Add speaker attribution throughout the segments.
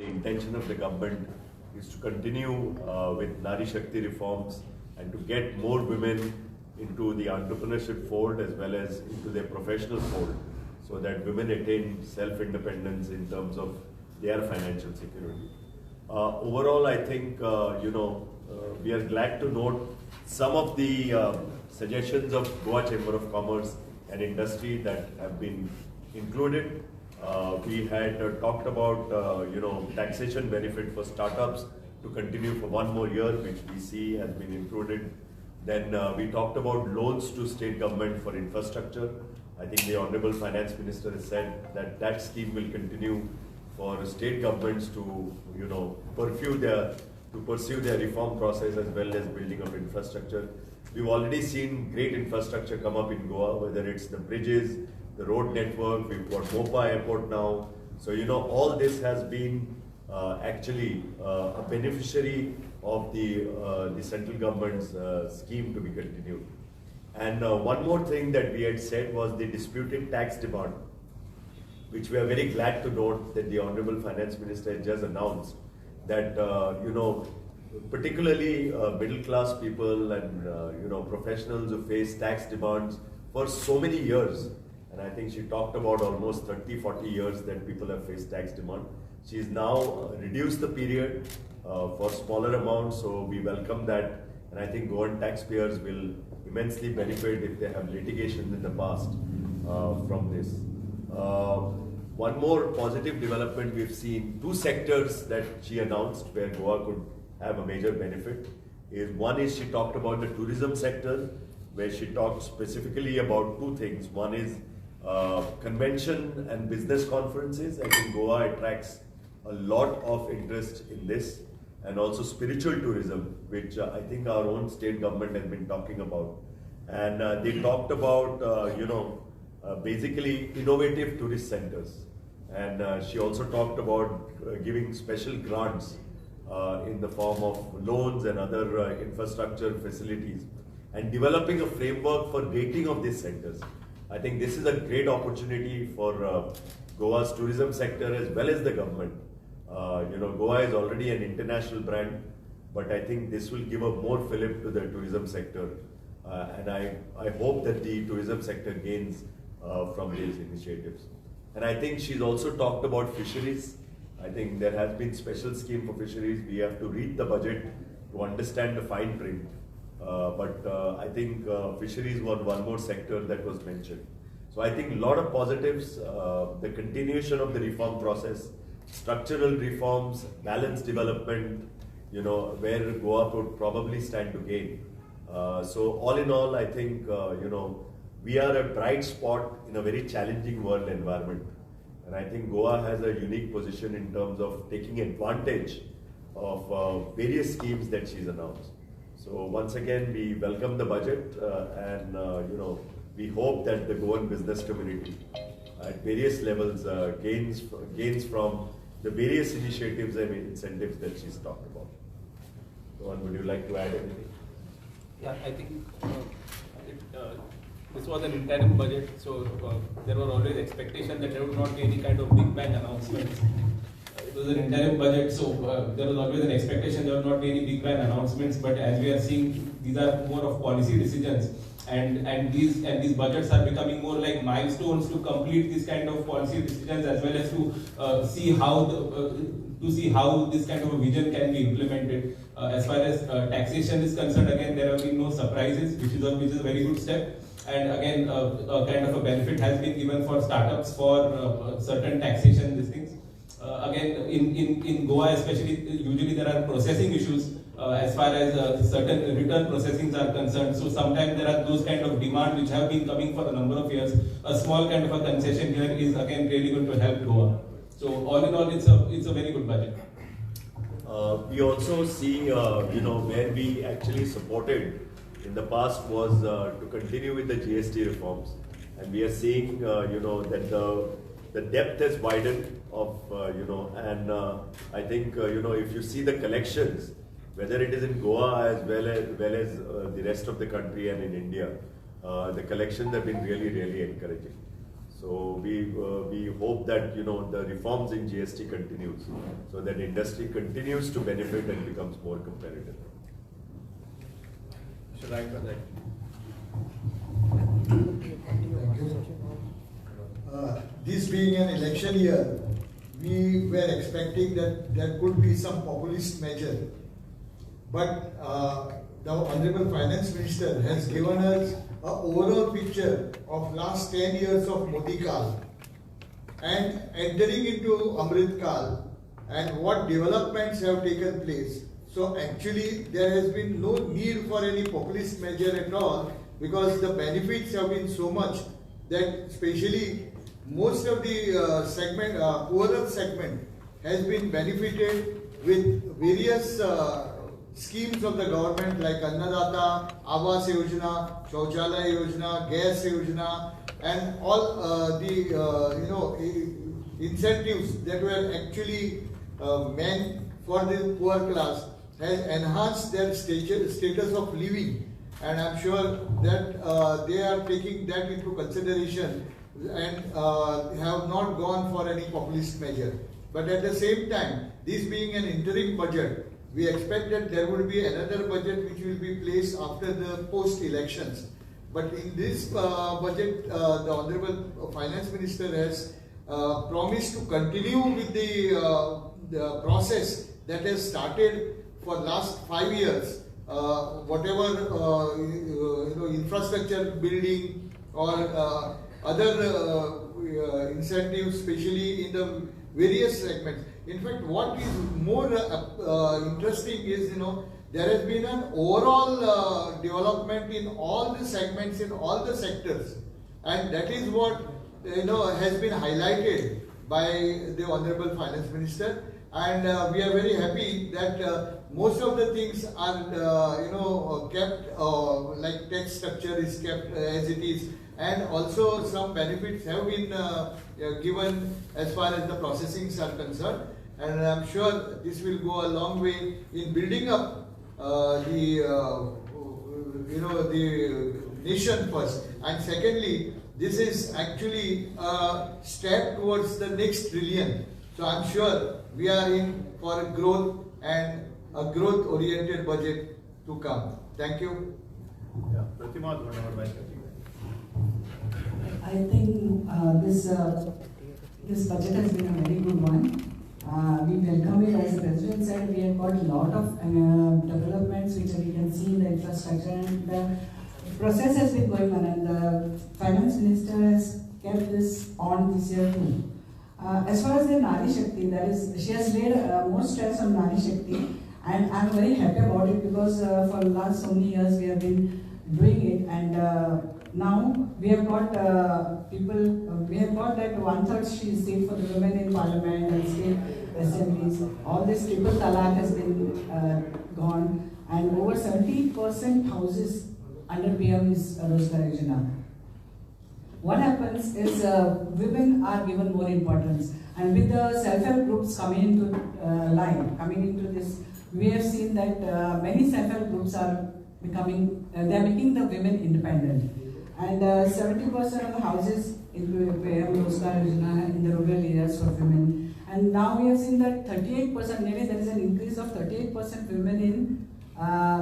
Speaker 1: The intention of the government is to continue with Nari Shakti reforms and to get more women into the entrepreneurship fold as well as into their professional fold, so that women attain self-independence in terms of their financial security. Overall, I think we are glad to note some of the suggestions of Goa Chamber of Commerce and Industry that have been included. We had talked about taxation benefit for startups to continue for one more year, which we see has been included. Then we talked about loans to state government for infrastructure. I think the Honorable Finance Minister has said that that scheme will continue for state governments to pursue their reform process as well as building of infrastructure. We've already seen great infrastructure come up in Goa, whether it's the bridges, the road network. We've got Mopa Airport now. So all this has been actually a beneficiary of the central government's scheme to be continued. And one more thing that we had said was the disputed tax demand, which we are very glad to note that the Honorable Finance Minister has just announced that particularly middle class people and professionals who face tax demands for so many years, and I think she talked about almost 30-40 years that people have faced tax demand. She has now reduced the period for smaller amounts, so we welcome that, and I think Goan taxpayers will immensely benefit if they have litigation in the past from this. One more positive development we've seen, two sectors that she announced where Goa could have a major benefit is, one is she talked about the tourism sector, where she talked specifically about two things. One is convention and business conferences. I think Goa attracts a lot of interest in this, and also spiritual tourism, which I think our own state government has been talking about. And they talked about basically innovative tourist centers. And she also talked about giving special grants in the form of loans and other infrastructure facilities, and developing a framework for rating of these centers. I think this is a great opportunity for Goa's tourism sector as well as the government. Goa is already an international brand, but I think this will give a more fillip to the tourism sector. And I hope that the tourism sector gains from these initiatives. And I think she's also talked about fisheries. I think there has been special scheme for fisheries. We have to read the budget to understand the fine print. But I think fisheries was one more sector that was mentioned. So I think a lot of positives, the continuation of the reform process, structural reforms, balanced development, where Goa would probably stand to gain. So all in all, I think, we are a bright spot in a very challenging world environment. And I think Goa has a unique position in terms of taking advantage of various schemes that she's announced. So once again, we welcome the budget and we hope that the Goan business community at various levels gains from the various initiatives and incentives that she's talked about. Goan, would you like to add anything?
Speaker 2: Yeah, I think this was an interim budget, so there were always expectations that there would not be any kind of big bang announcements. It was an interim budget, so there was always an expectation there would not be any big bang announcements. But as we are seeing, these are more of policy decisions, and these budgets are becoming more like milestones to complete these kind of policy decisions, as well as to see how this kind of a vision can be implemented. As far as taxation is concerned, again there have been no surprises, which is a very good step. And again, a kind of a benefit has been given for startups for certain taxation these things. Again, in Goa especially, usually there are processing issues as far as certain return processings are concerned. So sometimes there are those kind of demands which have been coming for a number of years. A small kind of a concession here is again really going to help Goa. So all in all, it's a very good budget.
Speaker 1: We also see, where we actually supported in the past was to continue with the GST reforms, and we are seeing, that the depth has widened of, and I think, if you see the collections, whether it is in Goa as well as the rest of the country and in India, the collections have been really, really encouraging. So we hope that the reforms in GST continues, so that industry continues to benefit and becomes more competitive.
Speaker 2: Should I for that?
Speaker 3: This being an election year, we were expecting that there could be some populist measure, but the Honorable Finance Minister has given us an overall picture of last 10 years of Modi Kal and entering into Amrit Kal and what developments have taken place. So actually there has been no need for any populist measure at all, because the benefits have been so much that especially most of the poorer segment has been benefited with various schemes of the government like Annadata, Awas Yojana, Shauchalaya Yojana, Gas Yojana, and all the incentives that were actually meant for the poor class has enhanced their status of living, and I'm sure that they are taking that into consideration and have not gone for any populist measure. But at the same time, this being an interim budget, we expect that there will be another budget which will be placed after the post-elections. But in this budget, the Honorable Finance Minister has promised to continue with the process that has started for last 5 years. Whatever infrastructure building or other incentives, especially in the various segments. In fact, what is more interesting is, there has been an overall development in all the segments, in all the sectors, and that is what has been highlighted by the Honorable Finance Minister. And we are very happy that most of the things are kept, like tax structure is kept as it is, and also some benefits have been given as far as the processings are concerned. And I'm sure this will go a long way in building up the nation first. And secondly, this is actually a step towards the next trillion. So I'm sure we are in for a growth and a growth-oriented budget to come. Thank you.
Speaker 1: Yeah, Pratima,
Speaker 4: I think this budget has been a very good one. We welcome it. As the President said, we have got a lot of developments which we can see in the infrastructure, and the process has been going on, and the Finance Minister has kept this on this year too. As far as the Nari Shakti, that is, she has laid more stress on Nari Shakti, and I'm very happy about it, because for the last so many years we have been doing it, and now we have got we have got that 1/3 seat for the women in Parliament and state assemblies. All this triple talaq has been gone, and over 70% houses under PM is Rozgar Yojana. What happens is women are given more importance, and with the self-help groups coming into this, we have seen that many self-help groups are becoming, they are making the women independent, and 70% of the houses include PM Rozgar Yojana in the rural areas for women, and now we have seen that 38%, maybe there is an increase of 38% women in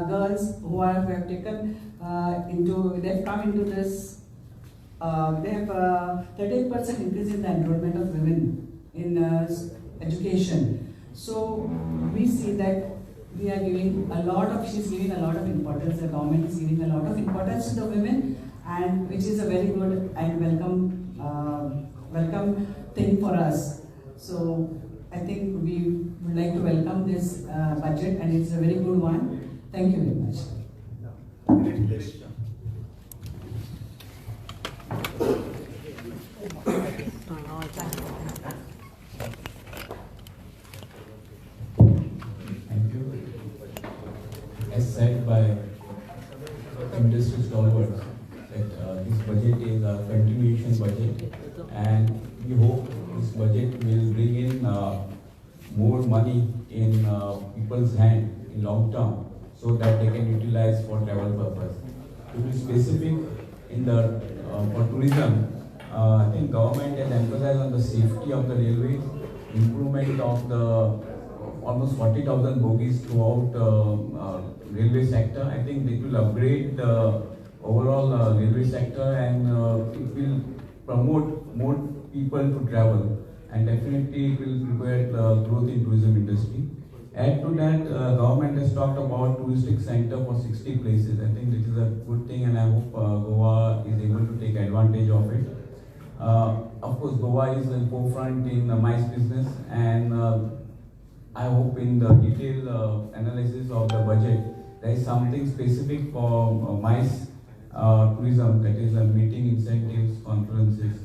Speaker 4: girls who have taken they have come into this. They have 38% increase in the enrollment of women in education. So we see that we are giving she's giving a lot of importance, the government is giving a lot of importance to the women, and which is a very good and welcome thing for us. So I think we would like to welcome this budget, and it's a very good one. Thank you very much.
Speaker 5: Thank you. As said by industry stalwarts, that this budget is a continuation budget, and we hope this budget will bring in more money in people's hand in long term, so that they can utilize for travel purpose. To be specific, in the for tourism, I think government has emphasized on the safety of the railways, improvement of the almost 40,000 bogies throughout railway sector. I think it will upgrade the overall railway sector, and it will promote more people to travel, and definitely it will prepare growth in tourism industry. Add to that, government has talked about touristic center for 60 places. I think this is a good thing, and I hope Goa is able to take advantage of it. Of course, Goa is in forefront in MICE business, and I hope in the detailed analysis of the budget, there is something specific for MICE tourism, that is meeting incentives, conferences.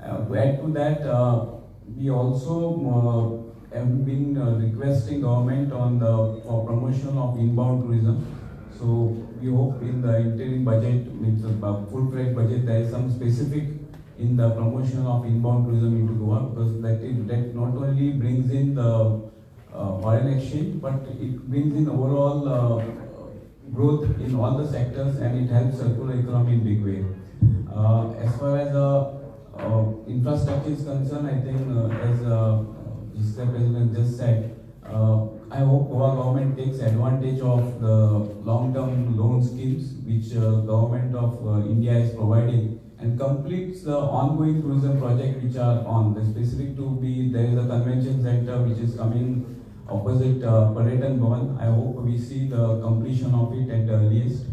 Speaker 5: To add to that, we also have been requesting government on the for promotion of inbound tourism. So we hope in the interim budget, with the full-fledged budget, there is some specific in the promotion of inbound tourism into Goa, because that not only brings in the foreign exchange, but it brings in overall growth in all the sectors, and it helps circular economy in big way. As far as infrastructure is concerned, I think as GCCI President just said, I hope Goa government takes advantage of the long-term loan schemes which government of India is providing, and completes the ongoing tourism project which are on. The specific to be, there is a convention center which is coming opposite Paratan Bhavan. I hope we see the completion of it at the earliest.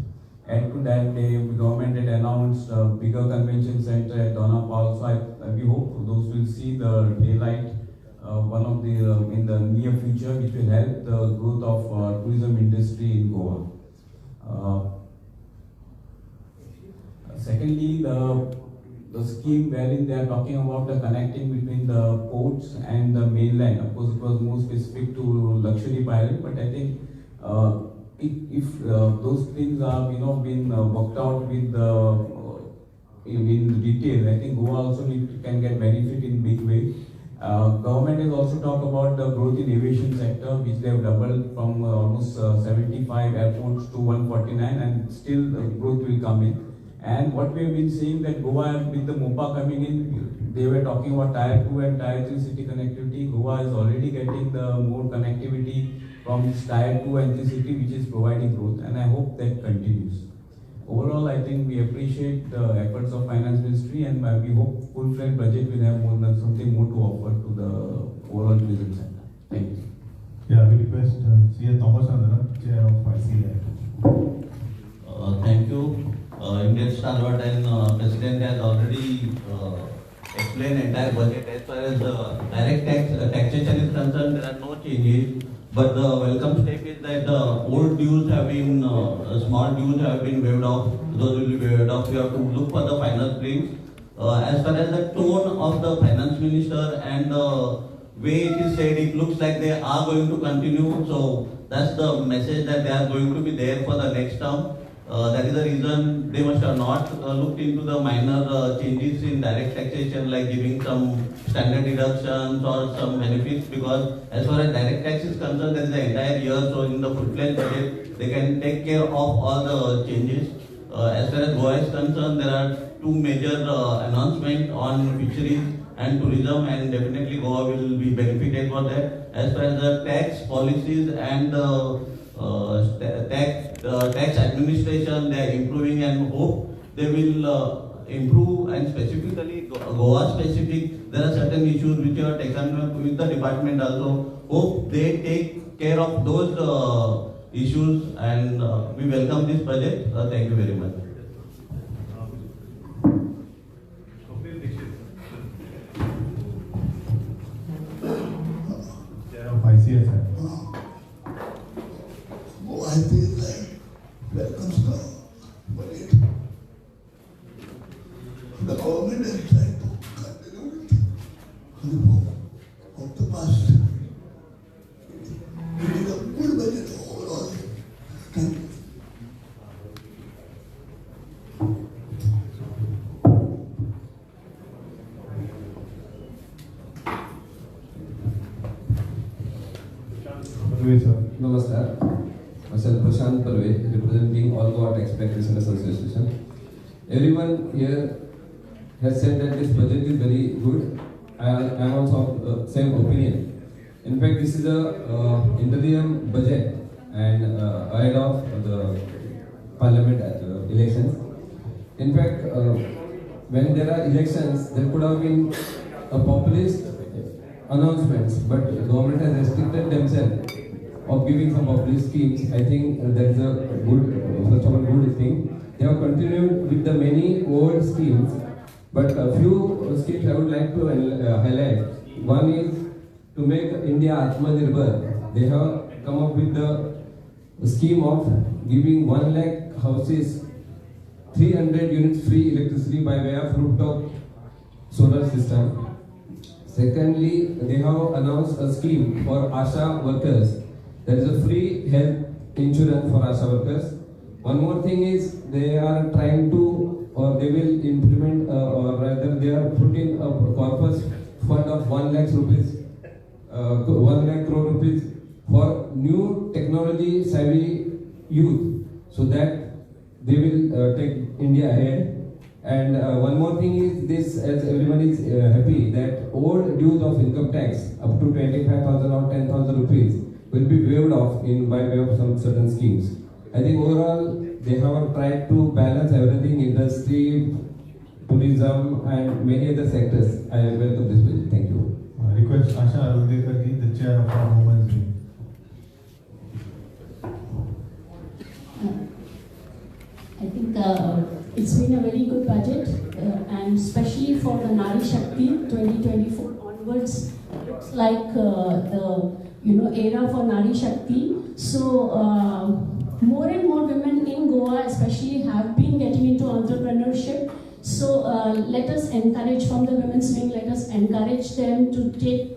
Speaker 5: Add to that, the government had announced a bigger convention center at Donapal, so we hope those will see the daylight one of the in the near future, which will help the growth of tourism industry in Goa. Secondly, the scheme wherein they are talking about the connecting between the ports and the mainland. Of course, it was more specific to luxury pirate, but I think if those things are been worked out with in detail, I think Goa also can get benefit in big way. Government has also talked about the growth in aviation sector, which they have doubled from almost 75 airports to 149, and still growth will come in. And what we have been seeing, that Goa, with the MOPA coming in, they were talking about Tier 2 and Tier 3 city connectivity. Goa is already getting the more connectivity from Tier 2 and 3 city, which is providing growth, and I hope that continues. Overall, I think we appreciate the efforts of Finance Ministry, and we hope full-fledged budget will have more than something more to offer to the overall tourism sector. Thank you.
Speaker 6: Yeah, we request C.A. Thomas Andaran, Chair of ICA.
Speaker 7: Thank you. Indian Standard and President has already explained entire budget. As far as direct taxation is concerned, there are no changes. But the welcome step is that the old dues have been, small dues have been waived off. Those will be waived off. We have to look for the final prints. As far as the tone of the Finance Minister and the way it is said, it looks like they are going to continue. So that's the message, that they are going to be there for the next term. That is the reason they must have not looked into the minor changes in direct taxation, like giving some standard deductions or some benefits, because as far as direct tax is concerned, there is the entire year, so in the full-fledged budget, they can take care of all the changes. As far as Goa is concerned, there are two major announcements on fisheries and tourism, and definitely Goa will be benefited for that. As far as the tax policies and tax administration, they are improving, and hope they will improve. And specifically Goa specific, there are certain issues which are taken with the department also. Hope they take care of those issues, and we welcome this budget. Thank you very much.
Speaker 6: Chair of ICA.
Speaker 8: I feel like welcomes the budget. The government has tried to continue with the reform of the past. It is a good budget overall. Thank you.
Speaker 9: Namaskar. Myself Prashant Parve, representing All Goa Taxpayers Association. Everyone here has said that this budget is very good. I am also of the same opinion. In fact, this is a interim budget and ahead of the parliament elections. In fact, when there are elections, there could have been a populist announcements, but the government has restricted themselves of giving some populist schemes. I think that is a good, first of all, good thing. They have continued with the many old schemes, but a few schemes I would like to highlight. One is to make India Atmanirbhar. They have come up with the scheme of giving 1 lakh houses 300 units free electricity by way of rooftop solar system. Secondly, they have announced a scheme for ASHA workers. There is a free health insurance for ASHA workers. One more thing is they are trying to, or they will implement, or rather they are putting a corpus fund of 1 lakh rupees, 1 lakh crore rupees for new technology savvy youth, so that they will take India ahead. And one more thing is this, as everyone is happy, that old dues of income tax up to 25,000 or 10,000 rupees will be waived off in by way of some certain schemes. I think overall they have tried to balance everything, industry, tourism and many other sectors. I welcome this bill. Thank you.
Speaker 6: Request Asha Arundekar ji, the chair of our Women's Wing.
Speaker 10: I think it's been a very good budget, and especially for the Nari Shakti 2024 onwards, looks like the era for Nari Shakti. So more and more women in Goa, especially, have been getting into entrepreneurship. So let us encourage from the women's wing. Let us encourage them to take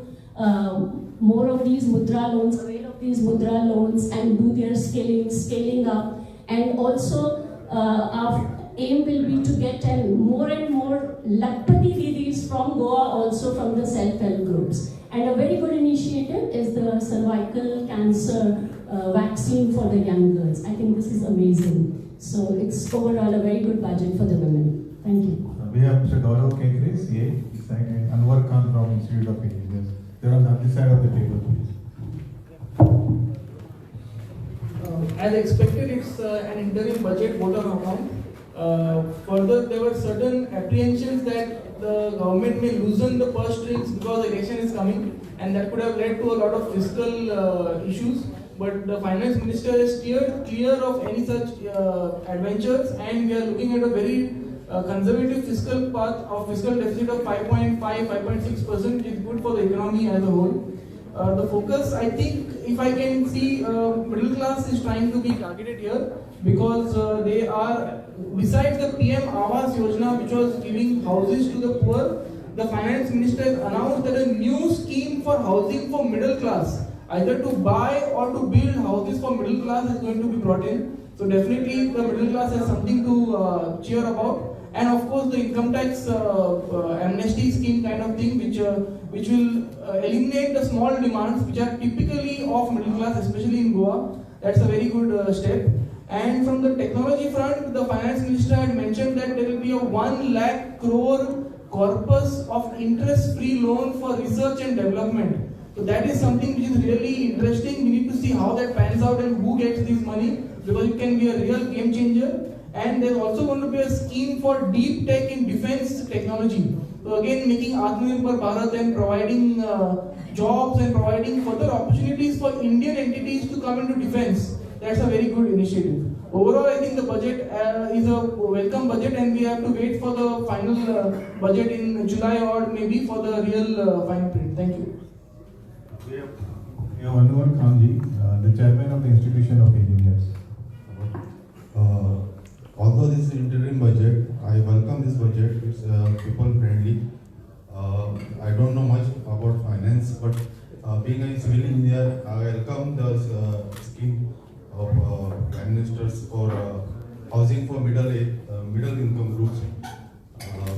Speaker 10: more of these mudra loans, avail of these mudra loans, and do their scaling up, and also. Our aim will be to get more and more Lakpati Didis from Goa, also from the self-help groups. And a very good initiative is the cervical cancer vaccine for the young girls. I think this is amazing. So it's overall a very good budget for the women. Thank you.
Speaker 6: We have Mr. Gaurav Kekre, CA, and Anwar Khan from Institute of Engineers. They're on the other side of the table, please.
Speaker 11: As expected, it's an interim budget vote on account. Further, there were certain apprehensions that the government may loosen the purse strings because the election is coming, and that could have led to a lot of fiscal issues. But the finance minister is steered clear of any such adventures, and we are looking at a very conservative fiscal path of fiscal deficit of 5.6%, which is good for the economy as a whole. The focus, I think, if I can see, middle class is trying to be targeted here, because they are, besides the PM Awas Yojana, which was giving houses to the poor, the finance minister has announced that a new scheme for housing for middle class, either to buy or to build houses for middle class, is going to be brought in. So definitely the middle class has something to cheer about. And of course the income tax amnesty scheme kind of thing, which will eliminate the small demands which are typically of middle class, especially in Goa. That's a very good step. And from the technology front, the finance minister had mentioned that there will be a 1 lakh crore corpus of interest-free loan for research and development. So that is something which is really interesting. We need to see how that pans out and who gets this money, because it can be a real game changer. And there's also going to be a scheme for deep tech in defense technology. So again, making Atmanirbhar Bharat and providing jobs and providing further opportunities for Indian entities to come into defense. That's a very good initiative. Overall, I think the budget is a welcome budget, and we have to wait for the final budget in July or maybe for the real fine print. Thank you.
Speaker 6: We have Anwar Khan, the chairman of the Institution of Engineers.
Speaker 12: Although this is interim budget, I welcome this budget. It's people friendly. I don't know much about finance, but being a civil engineer, I welcome the scheme of Prime Ministers for housing for middle income groups,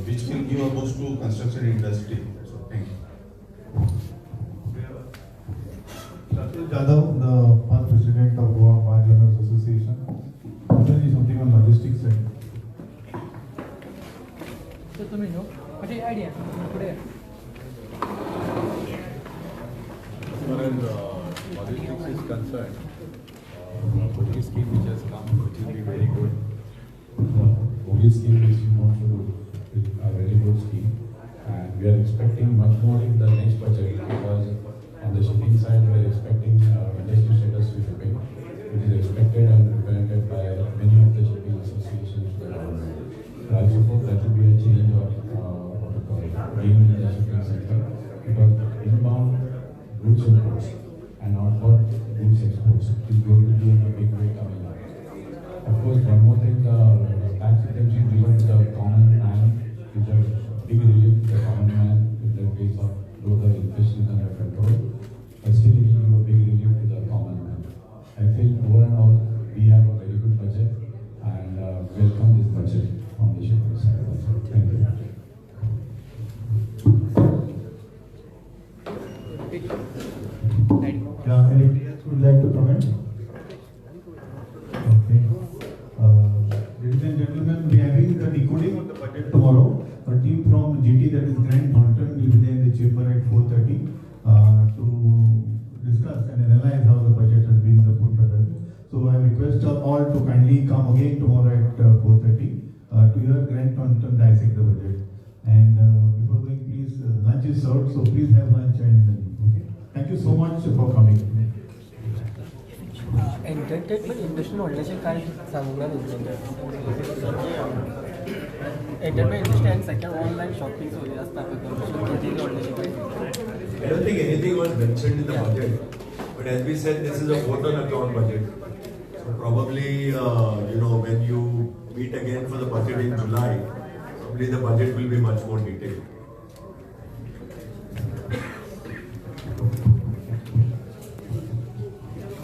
Speaker 12: which will give a boost to construction industry. So, thank you.
Speaker 6: Shatil Jadhav, the past president of Goa Bar Owners Association. Something on logistics side.
Speaker 13: far as logistics is concerned, the scheme which has come, which will be very good.
Speaker 14: The scheme is a very good scheme, and we are expecting much more in the next budget, because on the shipping side we are expecting industry status to shipping. It is expected and represented by many of the shipping associations to the government. I suppose that will be a change of game in the shipping sector, because inbound goods imports and outbound goods exports is going to be in a big way coming up. Of course, one more thing, tax exemption given to the common man is a big relief to the common man in the case of though the inflation is under control, but still it will give a big relief to the common man. I feel over and all, we have a very good budget, and welcome this budget on the shipping side also. Thank you.
Speaker 6: Anybody else would like to comment? Okay. Ladies and gentlemen, we are having the decoding of the budget tomorrow. A team from GT, that is Grant Thornton, will be there in the chamber at 4:30 to discuss and analyze how the budget has been put together. So I request all to kindly come again tomorrow at 4:30 to hear Grant Thornton dissect the budget. And before going, please, lunch is served, so please have lunch. And okay. Thank you so much for coming.
Speaker 15: Entertainment industry व्हडलेशें कांय सांगूंक ना entertainment industry and second online shopping सोयी आसता
Speaker 1: I don't think anything was mentioned in the budget, but as we said, this is a vote on account budget. So probably, when you meet again for the budget in July, probably the budget will be much more detailed.